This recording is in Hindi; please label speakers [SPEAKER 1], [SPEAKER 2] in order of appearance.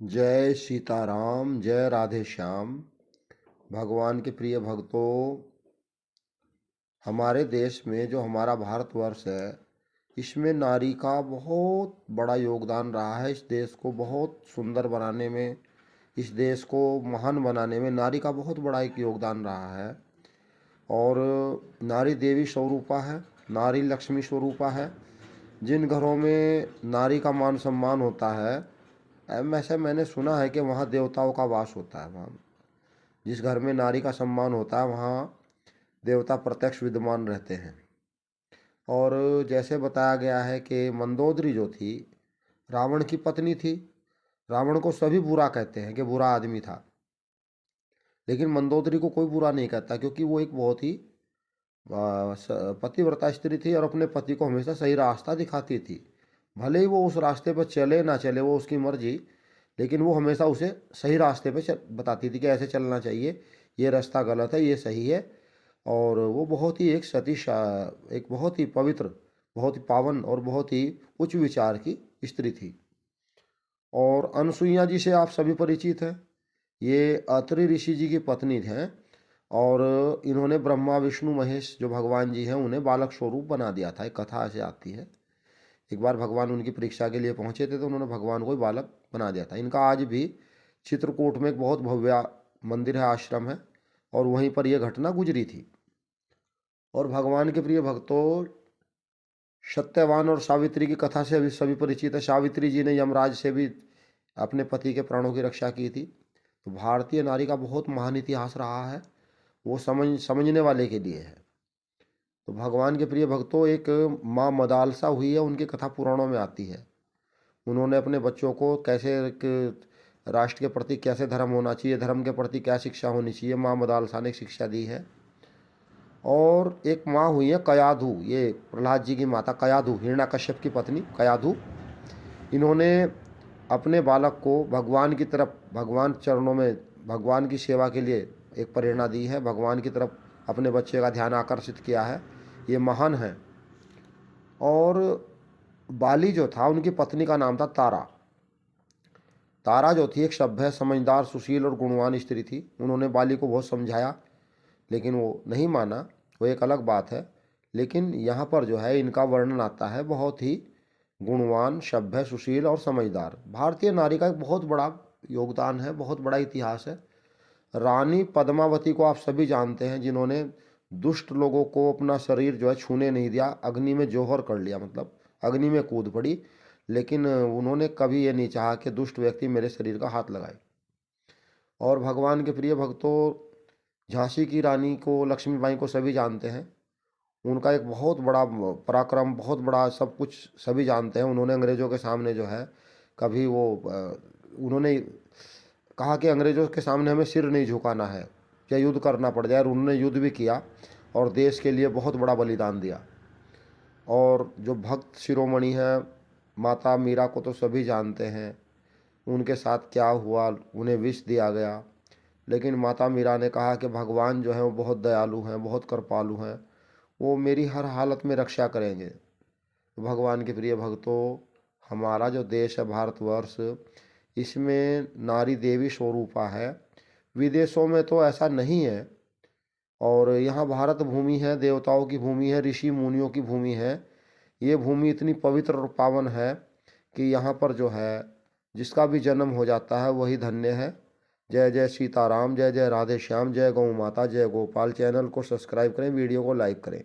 [SPEAKER 1] जय सीताराम, जय राधे श्याम। भगवान के प्रिय भक्तों, हमारे देश में जो हमारा भारतवर्ष है, इसमें नारी का बहुत बड़ा योगदान रहा है। इस देश को बहुत सुंदर बनाने में, इस देश को महान बनाने में नारी का बहुत बड़ा एक योगदान रहा है। और नारी देवी स्वरूपा है, नारी लक्ष्मी स्वरूपा है। जिन घरों में नारी का मान सम्मान होता है, वैसे मैंने सुना है कि वहाँ देवताओं का वास होता है। वहाँ जिस घर में नारी का सम्मान होता है, वहाँ देवता प्रत्यक्ष विद्यमान रहते हैं। और जैसे बताया गया है कि मंदोदरी जो थी, रावण की पत्नी थी। रावण को सभी बुरा कहते हैं कि बुरा आदमी था, लेकिन मंदोदरी को कोई बुरा नहीं कहता, क्योंकि वो एक बहुत ही पतिव्रता स्त्री थी और अपने पति को हमेशा सही रास्ता दिखाती थी। भले ही वो उस रास्ते पर चले ना चले, वो उसकी मर्जी, लेकिन वो हमेशा उसे सही रास्ते पे बताती थी कि ऐसे चलना चाहिए, ये रास्ता गलत है, ये सही है। और वो बहुत ही एक एक बहुत ही पवित्र, बहुत ही पावन और बहुत ही उच्च विचार की स्त्री थी। और अनसुईया जी से आप सभी परिचित हैं। ये अत्रि ऋषि जी की पत्नी हैं और इन्होंने ब्रह्मा विष्णु महेश जो भगवान जी हैं उन्हें बालक स्वरूप बना दिया था। एक कथा ऐसे आती है, एक बार भगवान उनकी परीक्षा के लिए पहुंचे थे तो उन्होंने भगवान को ही बालक बना दिया था। इनका आज भी चित्रकूट में एक बहुत भव्य मंदिर है, आश्रम है, और वहीं पर यह घटना गुजरी थी। और भगवान के प्रिय भक्तों, सत्यवान और सावित्री की कथा से अभी सभी परिचित है। सावित्री जी ने यमराज से भी अपने पति के प्राणों की रक्षा की थी। तो भारतीय नारी का बहुत महान इतिहास रहा है, वो समझने वाले के लिए है। तो भगवान के प्रिय भक्तों, एक माँ मदालसा हुई है, उनकी कथा पुराणों में आती है। उन्होंने अपने बच्चों को कैसे एक राष्ट्र के प्रति कैसे धर्म होना चाहिए, धर्म के प्रति क्या शिक्षा होनी चाहिए, माँ मदालसा ने शिक्षा दी है। और एक माँ हुई है कयाधु, ये प्रहलाद जी की माता कयाधु, हिरण्याकश्यप की पत्नी कयाधु। इन्होंने अपने बालक को भगवान की तरफ, भगवान चरणों में भगवान की सेवा के लिए एक प्रेरणा दी है, भगवान की तरफ अपने बच्चे का ध्यान आकर्षित किया है। ये महान है। और बाली जो था, उनकी पत्नी का नाम था तारा। तारा जो थी एक सभ्य, समझदार, सुशील और गुणवान स्त्री थी। उन्होंने बाली को बहुत समझाया, लेकिन वो नहीं माना, वो एक अलग बात है। लेकिन यहाँ पर जो है इनका वर्णन आता है, बहुत ही गुणवान, सभ्य, सुशील और समझदार। भारतीय नारी का एक बहुत बड़ा योगदान है, बहुत बड़ा इतिहास है। रानी पद्मावती को आप सभी जानते हैं, जिन्होंने दुष्ट लोगों को अपना शरीर जो है छूने नहीं दिया, अग्नि में जौहर कर लिया, मतलब अग्नि में कूद पड़ी, लेकिन उन्होंने कभी ये नहीं चाहा कि दुष्ट व्यक्ति मेरे शरीर का हाथ लगाए। और भगवान के प्रिय भक्तों, झांसी की रानी को, लक्ष्मीबाई को सभी जानते हैं। उनका एक बहुत बड़ा पराक्रम, बहुत बड़ा सब कुछ सभी जानते हैं। उन्होंने अंग्रेज़ों के सामने जो है कभी उन्होंने कहा कि अंग्रेज़ों के सामने हमें सिर नहीं झुकाना है, चाहे युद्ध करना पड़ जाए। और उन्होंने युद्ध भी किया और देश के लिए बहुत बड़ा बलिदान दिया। और जो भक्त शिरोमणि हैं, माता मीरा को तो सभी जानते हैं। उनके साथ क्या हुआ, उन्हें विष दिया गया, लेकिन माता मीरा ने कहा कि भगवान जो है वो बहुत दयालु हैं, बहुत कृपालु हैं, वो मेरी हर हालत में रक्षा करेंगे। तो भगवान के प्रिय भक्तों, हमारा जो देश है भारतवर्ष, इसमें नारी देवी स्वरूपा है। विदेशों में तो ऐसा नहीं है। और यहाँ भारत भूमि है, देवताओं की भूमि है, ऋषि मुनियों की भूमि है। ये भूमि इतनी पवित्र और पावन है कि यहाँ पर जो है जिसका भी जन्म हो जाता है वही धन्य है। जय जय सीताराम, जय जय राधे श्याम, जय गौ माता, जय गोपाल। चैनल को सब्सक्राइब करें, वीडियो को लाइक करें।